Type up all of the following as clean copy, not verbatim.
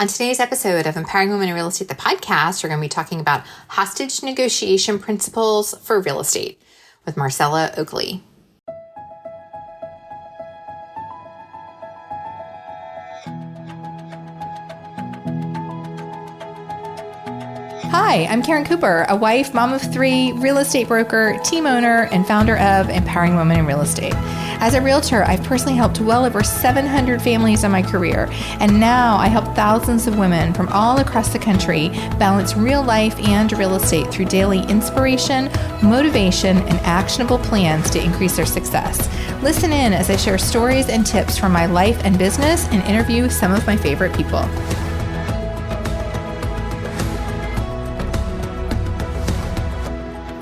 On today's episode of Empowering Women in Real Estate, the podcast, we're going to be talking about hostage negotiation principles for real estate with Marcella Oakley. Hi, I'm Karen Cooper, a wife, mom of three, real estate broker, team owner, and founder of Empowering Women in Real Estate. As a realtor, I've personally helped well over 700 families in my career, and now I help thousands of women from all across the country balance real life and real estate through daily inspiration, motivation, and actionable plans to increase their success. Listen in as I share stories and tips from my life and business and interview some of my favorite people.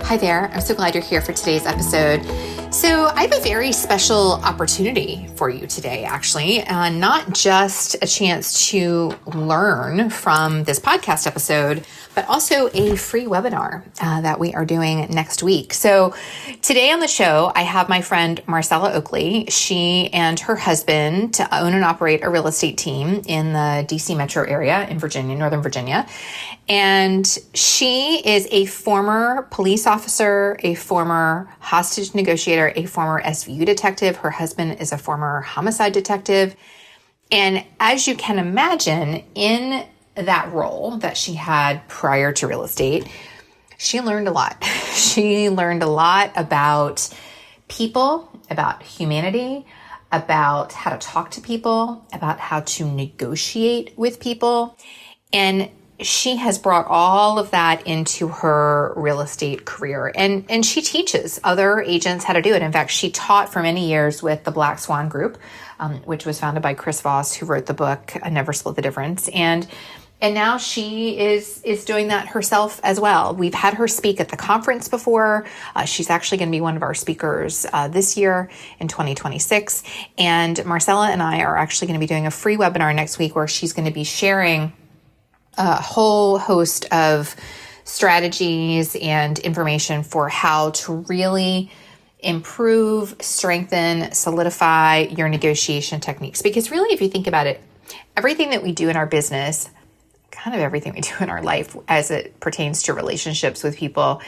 Hi there. I'm so glad you're here for today's episode. So I have a very special opportunity for you today, actually, not just a chance to learn from this podcast episode, but also a free webinar that we are doing next week. So today on the show, I have my friend Marcella Oakley. She and her husband own and operate a real estate team in the DC metro area in Virginia, Northern Virginia. And she is a former police officer, a former hostage negotiator, a former SVU detective. Her husband is a former homicide detective. And as you can imagine, in that role that she had prior to real estate, she learned a lot. She learned a lot about people, about humanity, about how to talk to people, about how to negotiate with people. And she has brought all of that into her real estate career, and she teaches other agents how to do it. In fact, she taught for many years with the Black Swan Group, which was founded by Chris Voss, who wrote the book Never Split the Difference. And now she is doing that herself as well. We've had her speak at the conference before. She's actually going to be one of our speakers this year in 2026. And Marcella and I are actually going to be doing a free webinar next week where she's going to be sharing a whole host of strategies and information for how to really improve, strengthen, solidify your negotiation techniques. Because really, if you think about it, everything that we do in our business, kind of everything we do in our life as it pertains to relationships with people,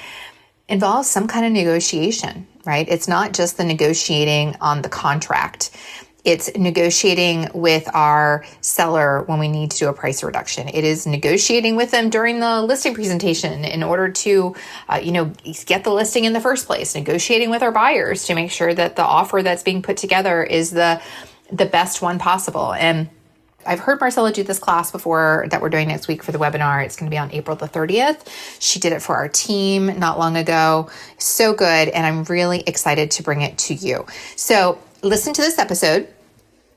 involves some kind of negotiation, right? It's not just the negotiating on the contract. It's negotiating with our seller when we need to do a price reduction. It is negotiating with them during the listing presentation in order to, get the listing in the first place. Negotiating with our buyers to make sure that the offer that's being put together is the best one possible. And I've heard Marcella do this class before that we're doing next week for the webinar. It's going to be on April the 30th. She did it for our team not long ago. So good. And I'm really excited to bring it to you. So listen to this episode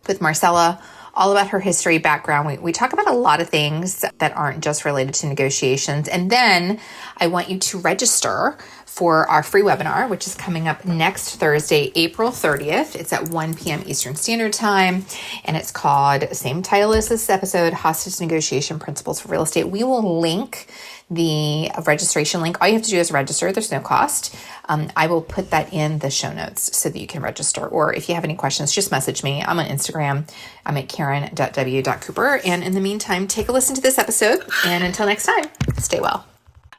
with Marcella, all about her history, background. We talk about a lot of things that aren't just related to negotiations. And then I want you to register for our free webinar, which is coming up next Thursday, April 30th. It's at 1 p.m. Eastern Standard Time. And it's called, same title as this episode, Hostage Negotiation Principles for Real Estate. We will link the registration link. All you have to do is register. There's no cost. I will put that in the show notes so that you can register. Or if you have any questions, just message me. I'm on Instagram. I'm at karen.w.cooper. And in the meantime, take a listen to this episode. And until next time, stay well.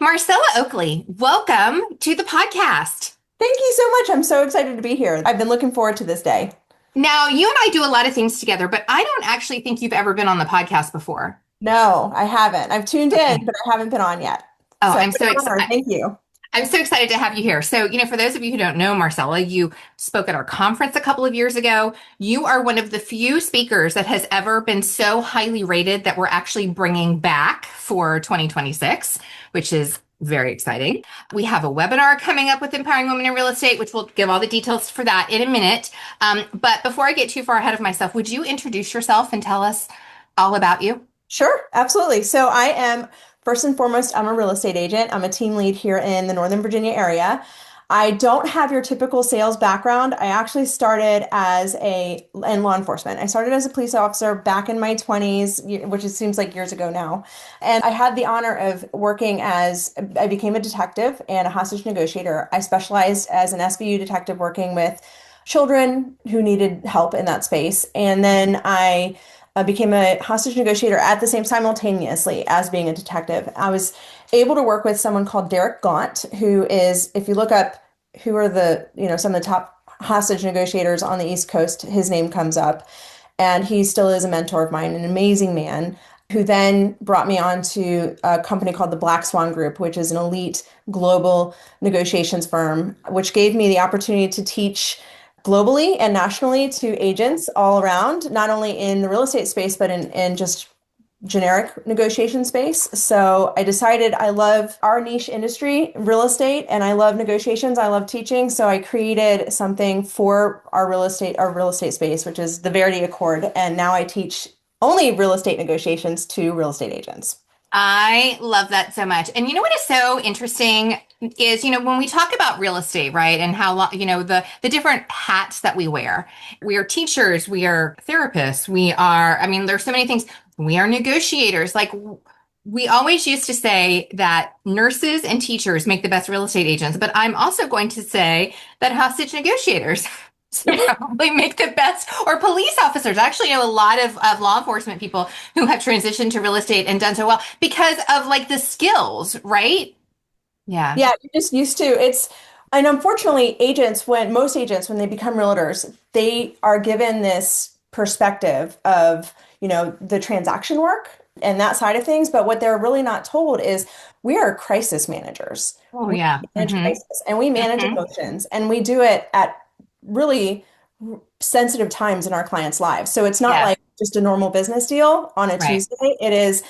Marcella Oakley, welcome to the podcast. Thank you so much. I'm so excited to be here. I've been looking forward to this day. Now, you and I do a lot of things together, but I don't actually think you've ever been on the podcast before. No, I haven't. I've tuned in, but I haven't been on yet. Oh, I'm so excited. Thank you. I'm so excited to have you here. So, for those of you who don't know Marcella, you spoke at our conference a couple of years ago. You are one of the few speakers that has ever been so highly rated that we're actually bringing back for 2026, which is very exciting. We have a webinar coming up with Empowering Women in Real Estate, which we'll give all the details for that in a minute. But before I get too far ahead of myself, would you introduce yourself and tell us all about you? Sure, absolutely. So I am, first and foremost, I'm a real estate agent. I'm a team lead here in the Northern Virginia area. I don't have your typical sales background. I actually started in law enforcement. I started as a police officer back in my 20s, which it seems like years ago now. And I had the honor of I became a detective and a hostage negotiator. I specialized as an SVU detective working with children who needed help in that space. And then I became a hostage negotiator at the same simultaneously as being a detective. I was able to work with someone called Derek Gaunt, who is, if you look up who are some of the top hostage negotiators on the East Coast, his name comes up. And he still is a mentor of mine, an amazing man who then brought me on to a company called the Black Swan Group, which is an elite global negotiations firm, which gave me the opportunity to teach globally and nationally to agents all around, not only in the real estate space, but in just generic negotiation space. So I decided I love our niche industry, real estate, and I love negotiations. I love teaching. So I created something for our real estate space, which is the Verity Accord. And now I teach only real estate negotiations to real estate agents. I love that so much. And you know what is so interesting is, when we talk about real estate, right? And how long, the different hats that we wear. We are teachers, we are therapists, there's so many things. We are negotiators. Like we always used to say that nurses and teachers make the best real estate agents, but I'm also going to say that hostage negotiators so probably make the best, or police officers. I actually know a lot of law enforcement people who have transitioned to real estate and done so well because of like the skills, right? Yeah. Yeah, you're just used to and unfortunately, most agents, when they become realtors, they are given this perspective of, the transaction work and that side of things. But what they're really not told is we are crisis managers. Oh, We yeah. manage crisis and we manage Hmm. emotions, and we do it at really sensitive times in our clients' lives. So it's not Yeah. like just a normal business deal on a Right. Tuesday. It is,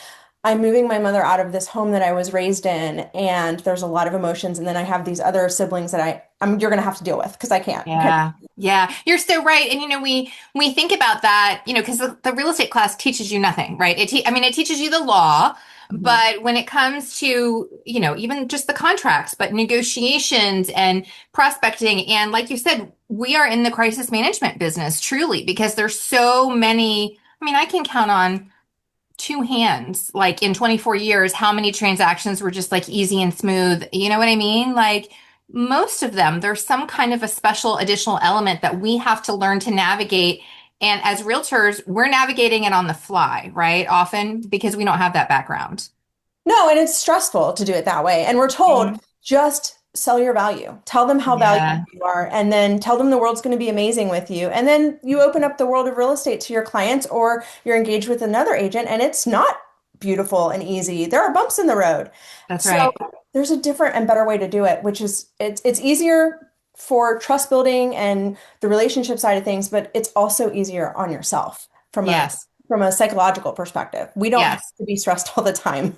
I'm moving my mother out of this home that I was raised in, and there's a lot of emotions. And then I have these other siblings that you're going to have to deal with because I can't. Yeah. Yeah. You're so right. And we think about that, because the real estate class teaches you nothing, right? It teaches you the law, Mhm. but when it comes to, even just the contracts, but negotiations and prospecting, and like you said, we are in the crisis management business truly because there's so many. I can count on two hands, like in 24 years, how many transactions were just like easy and smooth. You know what I mean? Like most of them, there's some kind of a special additional element that we have to learn to navigate. And as realtors, we're navigating it on the fly, right? Often because we don't have that background. No, and it's stressful to do it that way. And we're told Mhm. just sell your value. Tell them how valuable Yeah, you are, and then tell them the world's going to be amazing with you. And then you open up the world of real estate to your clients, or you're engaged with another agent, and it's not beautiful and easy. There are bumps in the road. that's So right. there's a different and better way to do it, which is it's easier for trust building and the relationship side of things, but it's also easier on yourself Yes. from a psychological perspective. We don't have Yes. to be stressed all the time.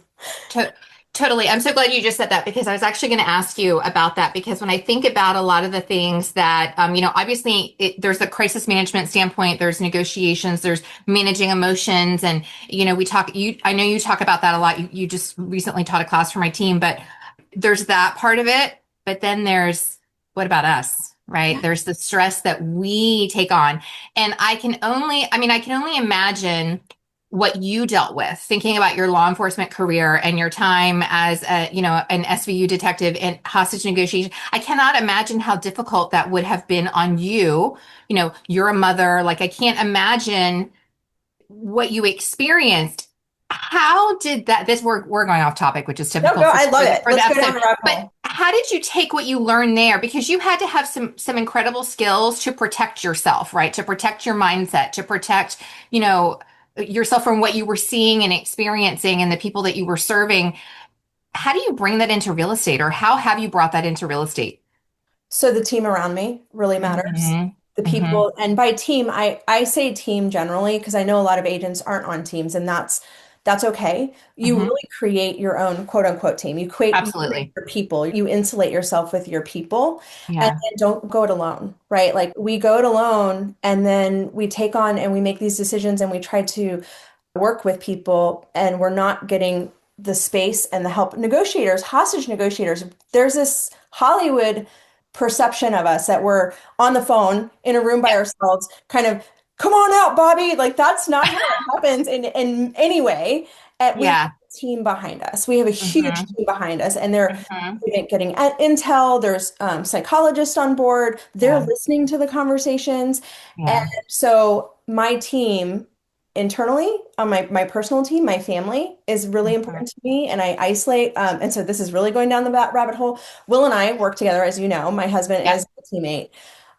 To Totally. I'm so glad you just said that because I was actually going to ask you about that because when I think about a lot of the things that, obviously there's the crisis management standpoint, there's negotiations, there's managing emotions. And, I know you talk about that a lot. You just recently taught a class for my team, but there's that part of it. But then what about us? Right. There's the stress that we take on. And I can only imagine what you dealt with thinking about your law enforcement career and your time as an SVU detective and hostage negotiation. I cannot imagine how difficult that would have been on you. You're a mother. Like I can't imagine what you experienced. How did that this we're going off topic, which is No, typical go. I love it. for the Let's go down episode. the rabbit But hole. how did you take what you learned there? Because you had to have some incredible skills to protect yourself, right? To protect your mindset, to protect, you know, yourself from what you were seeing and experiencing and the people that you were serving. How do you bring that into real estate, or how have you brought that into real estate? So the team around me really matters. Hmm. The Hmm. people, and by team, I say team generally because I know a lot of agents aren't on teams, and that's okay. You Hmm. really create your own quote unquote team. You create Absolutely. your people. You insulate yourself with your people, and Yeah. then don't go it alone, right? Like we go it alone, and then we take on and we make these decisions, and we try to work with people, and we're not getting the space and the help. Negotiators, hostage negotiators, there's this Hollywood perception of us that we're on the phone in a room by ourselves, kind of, come on out, Bobby. Like that's not how it happens in any way. And we have Yeah. a team behind us. We have a huge Hmm. team behind us, and they're Hmm. getting intel. There's psychologists on board. They're Yeah. listening to the conversations. And Yeah. so my team internally on my personal team, my family is really Mhm. important to me, and I isolate. And so this is really going down the rabbit hole. Will and I work together, as you know. My husband Yep. is a teammate.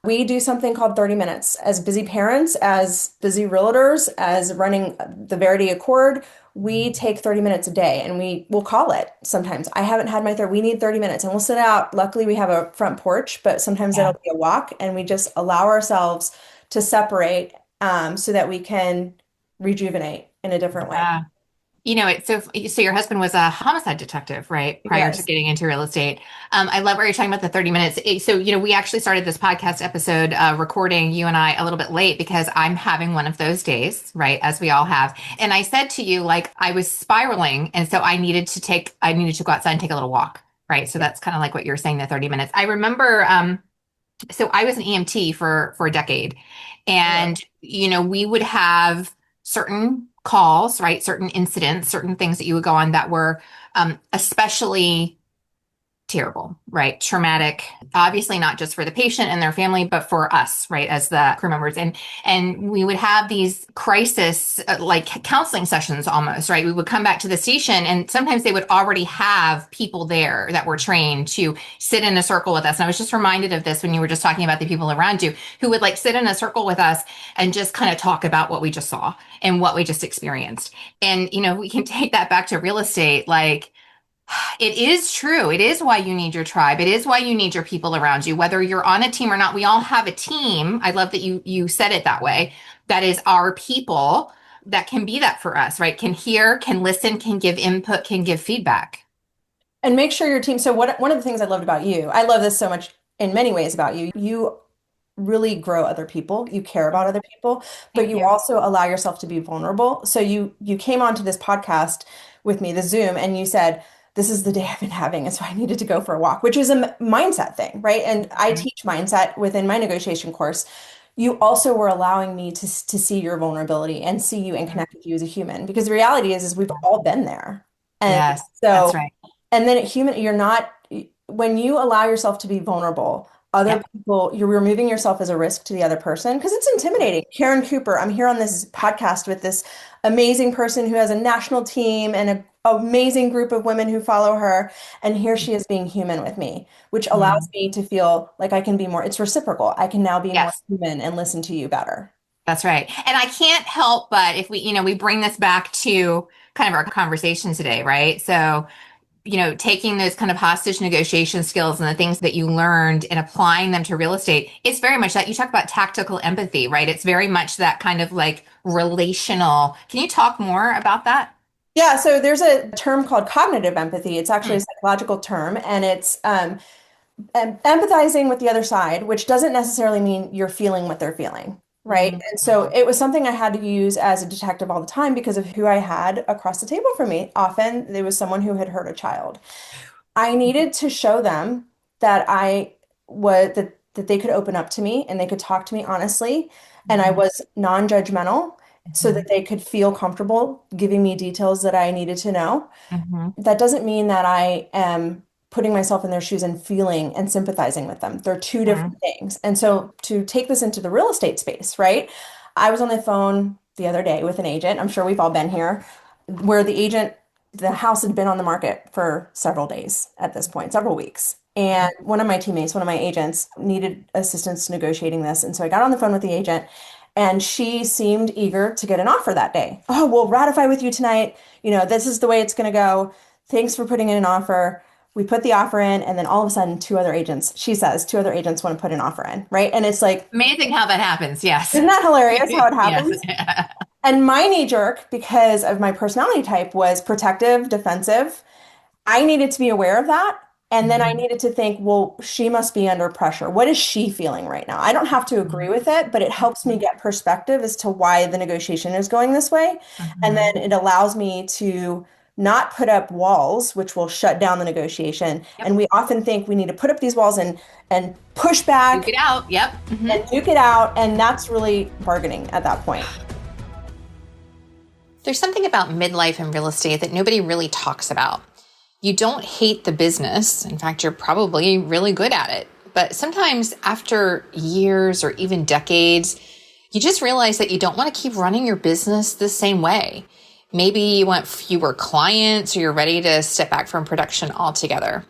We do something called 30 minutes. As busy parents, as busy realtors, as running the Verity Accord, we take 30 minutes a day and we'll call it sometimes. I haven't had my third, we need 30 minutes and we'll sit out. Luckily, we have a front porch, but sometimes Yeah. it'll be a walk and we just allow ourselves to separate so that we can rejuvenate in a different way. Yeah. It's so your husband was a homicide detective, right? He Prior to was. getting into real estate. I love what you're talking about the 30 minutes. So, we actually started this podcast episode recording you and I a little bit late because I'm having one of those days, right? As we all have. And I said to you, like, I was spiraling. And so I needed to go outside and take a little walk, right? So that's kind of like what you're saying, the 30 minutes. I remember, so I was an EMT for a decade, Yeah. and we would have certain calls, right? Certain incidents, certain things that you would go on that were especially terrible, right? Traumatic, obviously not just for the patient and their family, but for us, right, as the crew members. And we would have these crisis like counseling sessions almost, right? We would come back to the station and sometimes they would already have people there that were trained to sit in a circle with us. And I was just reminded of this when you were just talking about the people around you who would like sit in a circle with us and just kind of talk about what we just saw and what we just experienced. And we can take that back to real estate, like it is true. It is why you need your tribe. It is why you need your people around you, whether you're on a team or not. We all have a team. I love that you said it that way. That is our people that can be that for us, right? Can hear, can listen, can give input, can give feedback. And make sure your team. So one of the things I loved about you, I love this so much in many ways about you. You really grow other people. You care about other people, but Thank you you. also allow yourself to be vulnerable. So you came onto this podcast with me, the Zoom, and you said, "This is the day I've been having, and so I needed to go for a walk," which is a mindset thing, right? And I Mhm. teach mindset within my negotiation course. You also were allowing me to see your vulnerability and see you and connect with you as a human, because the reality is we've all been there. And Yes, that's so right. and then you're not, when you allow yourself to be vulnerable, other Yep. people, you're removing yourself as a risk to the other person because it's intimidating. Karen Cooper, I'm here on this podcast with this amazing person who has a national team and an amazing group of women who follow her. And here she is being human with me, which allows Mhm. me to feel like I can be more, it's reciprocal. I can now be more Yes, human and listen to you better. that's right. And I can't help but if we bring this back to kind of our conversation today, right? So taking those kind of hostage negotiation skills and the things that you learned and applying them to real estate, it's very much that you talk about tactical empathy, right? It's very much that kind of like relational. Can you talk more about that? Yeah, so there's a term called cognitive empathy. It's actually a Hmm. psychological term, and it's empathizing with the other side, which doesn't necessarily mean you're feeling what they're feeling, right? Mhm. And so it was something I had to use as a detective all the time because of who I had across the table from me. Often there was someone who had hurt a child. I needed to show them that I was that they could open up to me and they could talk to me honestly, and I Mhm. was non-judgmental so that Mhm. they could feel comfortable giving me details that I needed to know. Mhm. That doesn't mean that I am putting myself in their shoes and feeling and sympathizing with them. They're two different Mhm. things. And so to take this into the real estate space, right? I was on the phone the other day with an agent. I'm sure we've all been here, where the house had been on the market for several days at this point, several weeks. And one of my teammates, one of my agents, needed assistance negotiating this. And so I got on the phone with the agent, and she seemed eager to get an offer that day. Oh, we'll ratify with you tonight. This is the way it's going to go. Thanks for putting in an offer. We put the offer in, and then all of a sudden, she says, two other agents want to put an offer in, right? And it's like, Amazing how that happens. Yes. isn't that hilarious how it Yes. happens? And my knee jerk, because of my personality type, was protective, defensive. I needed to be aware of that. And then I Mhm. needed to think, well, she must be under pressure. What is she feeling right now? I don't have to agree Mhm. with it, but it helps me get perspective as to why the negotiation is going this way. And then Mhm. it allows me to not put up walls, which will shut down the negotiation. Yep. And we often think we need to put up these walls and push Duke back it out. Yep. Mhm. and duke it out. And that's really bargaining at that point. There's something about midlife in real estate that nobody really talks about. You don't hate the business. In fact, you're probably really good at it. But sometimes after years or even decades, You just realize that you don't want to keep running your business the same way. Maybe you want fewer clients or you're ready to step back from production altogether.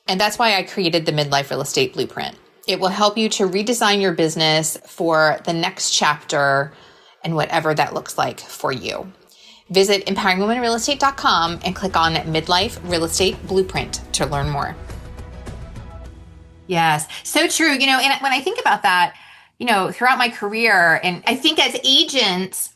And that's why I created the Midlife Real Estate Blueprint. It will help you to redesign your business for the next chapter and whatever that looks like for you. Visit empoweringwomenrealestate.com and click on Midlife Real Estate Blueprint to learn more. Yes, so true. And when I think about that, throughout my career, and I think as agents,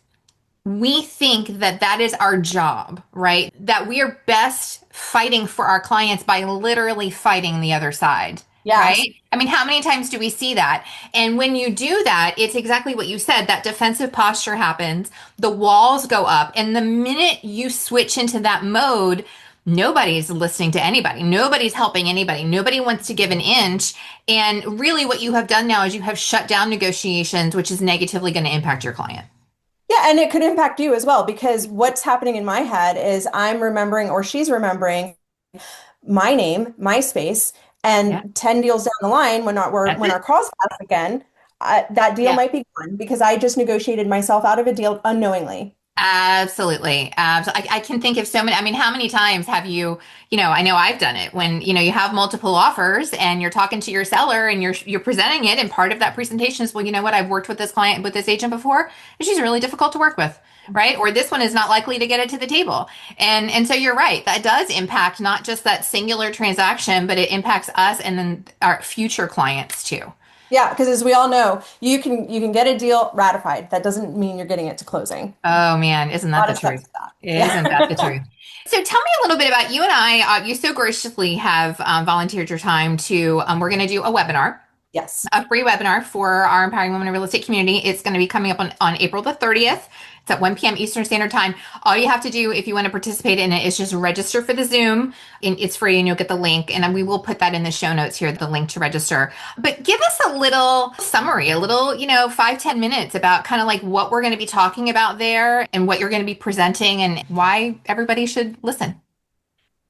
we think that that is our job, right? That we are best fighting for our clients by literally fighting the other side. Yes. Right? I mean, how many times do we see that? And when you do that, it's exactly what you said. That defensive posture happens, the walls go up, and the minute you switch into that mode, nobody's listening to anybody. Nobody's helping anybody. Nobody wants to give an inch. And really what you have done now is you have shut down negotiations, which is negatively going to impact your client. Yeah, and it could impact you as well, because what's happening in my head is I'm remembering, or she's remembering, my name, my space, and 10 deals down the line when our cross paths again, that deal might be gone because I just negotiated myself out of a deal unknowingly. Absolutely. So I can think of so many. I mean, how many times have I know I've done it when, you have multiple offers and you're talking to your seller and you're presenting it. And part of that presentation is, well, you know what? I've worked with this client, with this agent before, and she's really difficult to work with. Right. Or this one is not likely to get it to the table. And so you're right. That does impact not just that singular transaction, but it impacts us and then our future clients too. Yeah, because as we all know, you can get a deal ratified. That doesn't mean you're getting it to closing. Oh man, isn't that the truth? Isn't that the truth? So tell me a little bit about you and I. You so graciously have volunteered your time to. We're going to do a webinar. Yes. A free webinar for our Empowering Women in Real Estate community. It's going to be coming up on April the 30th. It's at 1 p.m. Eastern Standard Time. All you have to do if you want to participate in it is just register for the Zoom. And it's free and you'll get the link. And we will put that in the show notes here, the link to register. But give us a little summary, a little, 5-10 minutes about kind of like what we're going to be talking about there and what you're going to be presenting and why everybody should listen.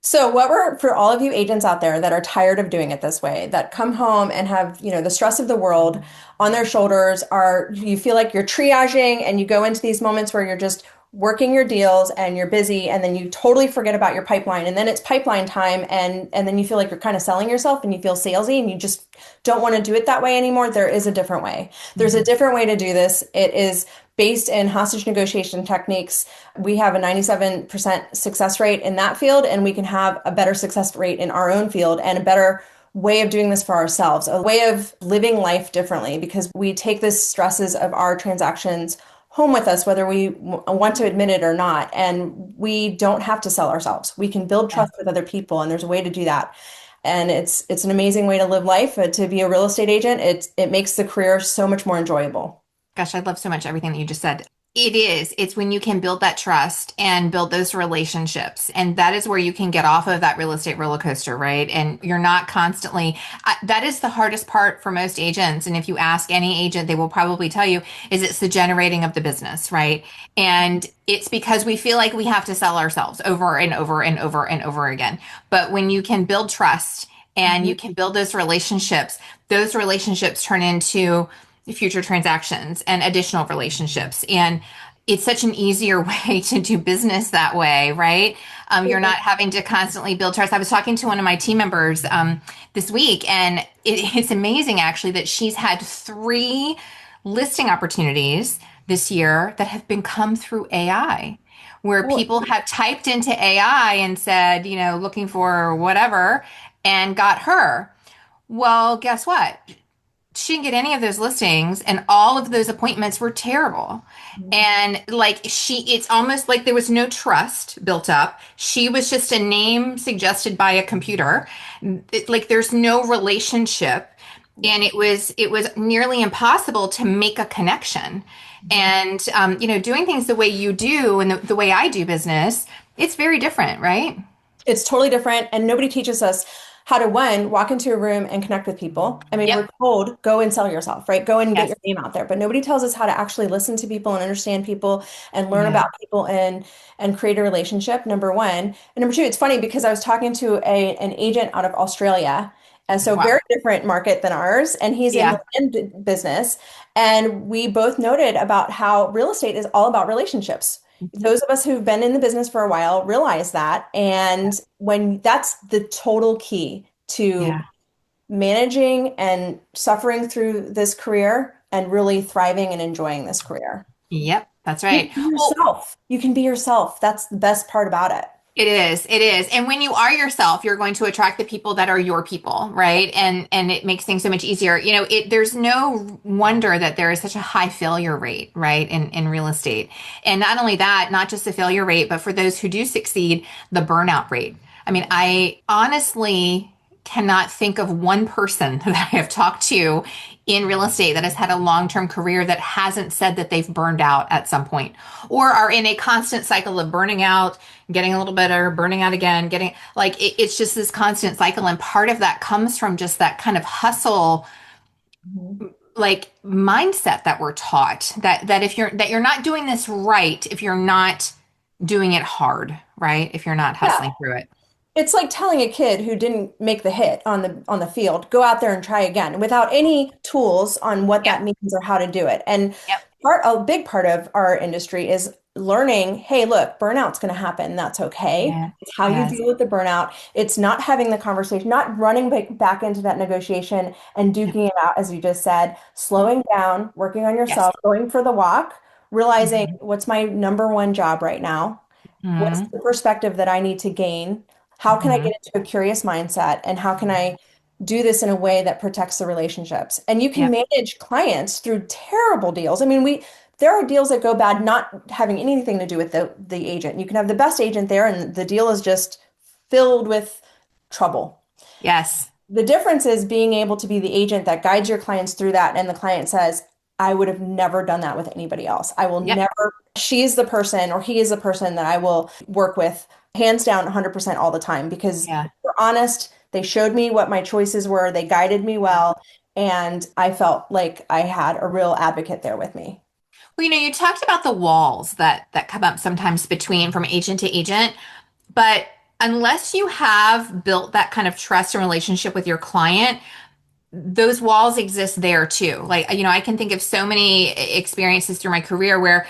So for all of you agents out there that are tired of doing it this way, that come home and have, the stress of the world on their shoulders, you feel like you're triaging and you go into these moments where you're just working your deals and you're busy and then you totally forget about your pipeline and then it's pipeline time and then you feel like you're kind of selling yourself and you feel salesy and you just don't want to do it that way anymore. There is a different way. There's a different way to do this. It is based in hostage negotiation techniques. We have a 97% success rate in that field, and we can have a better success rate in our own field and a better way of doing this for ourselves, a way of living life differently, because we take the stresses of our transactions home with us, whether we want to admit it or not. And we don't have to sell ourselves. We can build trust with other people, and there's a way to do that. And it's an amazing way to live life. To be a real estate agent, it makes the career so much more enjoyable. Gosh, I love so much everything that you just said. It's when you can build that trust and build those relationships. And that is where you can get off of that real estate roller coaster, right? And you're not constantly, that is the hardest part for most agents. And if you ask any agent, they will probably tell you it's the generating of the business, right? And it's because we feel like we have to sell ourselves over and over and over and over again. But when you can build trust and you can build those relationships turn into future transactions and additional relationships. And it's such an easier way to do business that way, right? You're not having to constantly build trust. I was talking to one of my team members this week, and it's amazing actually that she's had 3 listing opportunities this year that have been come through AI, where people have typed into AI and said, looking for whatever, and got her. Well, guess what? She didn't get any of those listings, and all of those appointments were terrible. And it's almost like there was no trust built up. She was just a name suggested by a computer. There's no relationship. And it was nearly impossible to make a connection. And, doing things the way you do and the way I do business, it's very different, right? It's totally different. And nobody teaches us how to, one, walk into a room and connect with people. I mean, we're told, go and sell yourself, right? Go and get your name out there. But nobody tells us how to actually listen to people and understand people and learn about people and create a relationship, number one. And number two, it's funny because I was talking to an agent out of Australia, And so Wow. very different market than ours. And he's in the Yeah. land business. And we both noted about how real estate is all about relationships. Mhm. Those of us who've been in the business for a while realize that. And when that's the total key to Yeah. managing and suffering through this career and really thriving and enjoying this career. Yep. That's You right. can be Well, yourself. You can be yourself. That's the best part about it. it is. It is. And when you are yourself, you're going to attract the people that are your people, right? And it makes things so much easier. There's no wonder that there is such a high failure rate, right, in real estate. And not only that, not just the failure rate, but for those who do succeed, the burnout rate. I mean, I honestly cannot think of one person that I have talked to in real estate that has had a long-term career that hasn't said that they've burned out at some point or are in a constant cycle of burning out, getting a little better, burning out again, getting like it's just this constant cycle. And part of that comes from just that kind of hustle, Mhm. like mindset that we're taught that if you're not doing this right, if you're not doing it hard, right? If you're not Yeah. hustling through it. It's like telling a kid who didn't make the hit on the field, go out there and try again without any tools on what Yep. that means or how to do it. And Yep. a big part of our industry is learning, hey, look, burnout's going to happen. That's okay. Yeah. It's how you Yes. deal with the burnout. It's not having the conversation, not running back into that negotiation and Yep. duking it out, as you just said, Yep. slowing down, working on Yes. yourself, going for the walk, realizing Mhm. what's my number one job right now? What's Mhm. the perspective that I need to gain? How can I Mhm. get into a curious mindset? And how can I do this in a way that protects the relationships? And you can Yep. manage clients through terrible deals. I mean, there are deals that go bad not having anything to do with the agent. You can have the best agent there and the deal is just filled with trouble. Yes. The difference is being able to be the agent that guides your clients through that, and the client says, I would have never done that with anybody else. I will Yep. never, she's the person or he is the person that I will work with hands down 100% all the time because Yeah. they're honest. They showed me what my choices were, they guided me well, and I felt like I had a real advocate there with me. Well, you talked about the walls that come up sometimes between from agent to agent, but unless you have built that kind of trust and relationship with your client, those walls exist there too. Like, I can think of so many experiences through my career where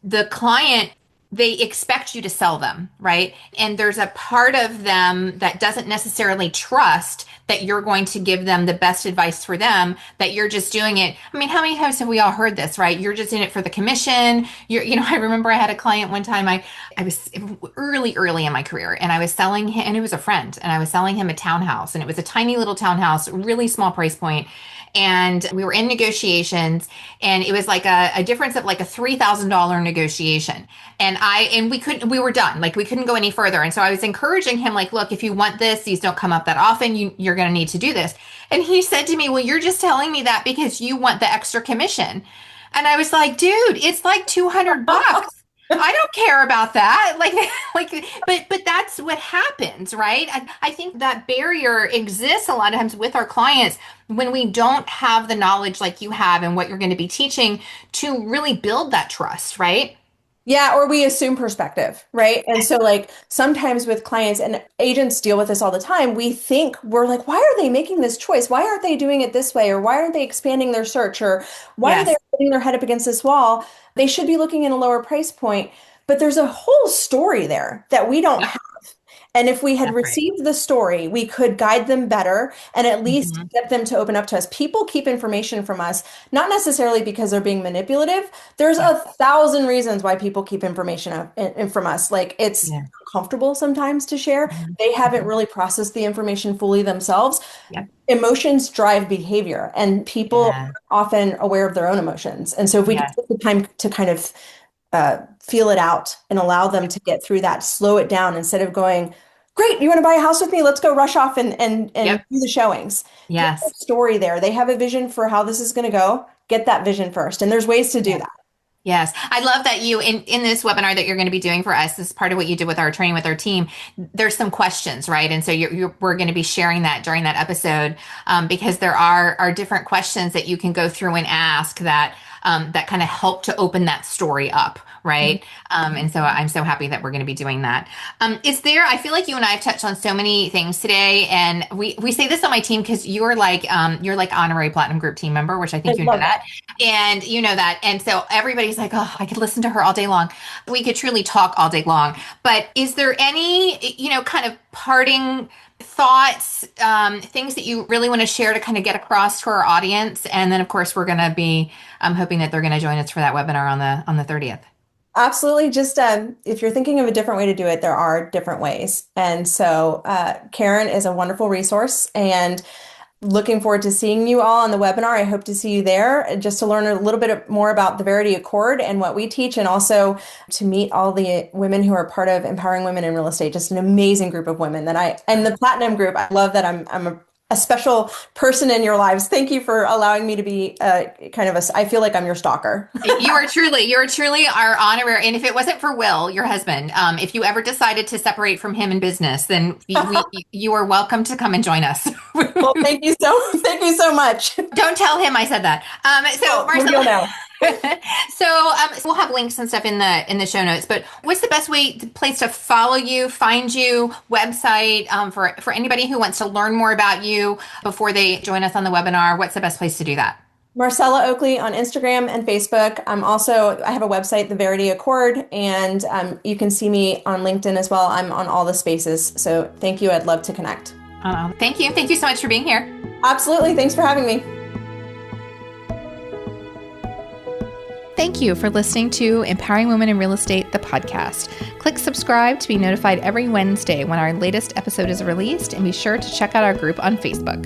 the client, they expect you to sell them, right? And there's a part of them that doesn't necessarily trust that you're going to give them the best advice for them, that you're just doing it. I mean, how many times have we all heard this, right? You're just in it for the commission. I remember I had a client one time, I was early in my career and I was selling him, and it was a friend, and I was selling him a townhouse, and it was a tiny little townhouse, really small price point. And we were in negotiations, and it was like a difference of like a $3,000 negotiation. And we were done. Like we couldn't go any further. And so I was encouraging him, like, look, if you want this, these don't come up that often. You're going to need to do this. And he said to me, well, you're just telling me that because you want the extra commission. And I was like, dude, it's like 200 bucks. I don't care about that. But that's what happens, right? I think that barrier exists a lot of times with our clients when we don't have the knowledge like you have and what you're going to be teaching to really build that trust, right? Yeah, or we assume perspective, right? And so, like, sometimes with clients and agents deal with this all the time, we think we're like, why are they making this choice? Why aren't they doing it this way? Or why aren't they expanding their search? Or why are they Yes. putting their head up against this wall? They should be looking at a lower price point. But there's a whole story there that we don't Yep. have. And if we had That's right. received the story, we could guide them better and at least Mhm. get them to open up to us. People keep information from us, not necessarily because they're being manipulative. There's Yeah. 1,000 reasons why people keep information from us. Like it's Yeah. uncomfortable sometimes to share. Mhm. They haven't Mhm. really processed the information fully themselves. Yep. Emotions drive behavior, and people Yeah. are often aware of their own emotions. And so if we could Yeah. take the time to kind of feel it out and allow them to get through that, slow it down instead of going, great, you want to buy a house with me? Let's go rush off and Yep. do the showings. Get the Yes. story there. They have a vision for how this is going to go. Get that vision first. And there's ways to do Yeah. that. Yes. I love that you in this webinar that you're going to be doing for us, this is part of what you did with our training with our team. There's some questions, right? And so we're going to be sharing that during that episode because there are different questions that you can go through and ask that that kind of help to open that story up, right? And so I'm so happy that we're going to be doing that. I feel like you and I have touched on so many things today, and we say this on my team because you're like honorary platinum group team member, which I think I you know love that, and you know that, and so everybody's like, oh, I could listen to her all day long. We could truly talk all day long. But is there any, kind of parting thoughts, things that you really want to share to kind of get across to our audience? And then, of course, we're going to be hoping that they're going to join us for that webinar on the 30th. Absolutely. Just if you're thinking of a different way to do it, there are different ways. And so Karen is a wonderful resource, and looking forward to seeing you all on the webinar. I hope to see you there just to learn a little bit more about the Verity Accord and what we teach, and also to meet all the women who are part of Empowering Women in Real Estate. Just an amazing group of women and the Platinum group. I love that I'm a special person in your lives. Thank you for allowing me to be I feel like I'm your stalker. You are truly our honorary. And if it wasn't for Will, your husband, if you ever decided to separate from him in business, then you are welcome to come and join us. Well, thank you so much. Don't tell him I said that. Marcella, so we'll have links and stuff in the show notes. But what's the best place to follow you, find you, website for anybody who wants to learn more about you before they join us on the webinar? What's the best place to do that? Marcella Oakley on Instagram and Facebook. I have a website, The Verity Accord, and you can see me on LinkedIn as well. I'm on all the spaces. So thank you. I'd love to connect. Thank you. Thank you so much for being here. Absolutely. Thanks for having me. Thank you for listening to Empowering Women in Real Estate, the podcast. Click subscribe to be notified every Wednesday when our latest episode is released, and be sure to check out our group on Facebook.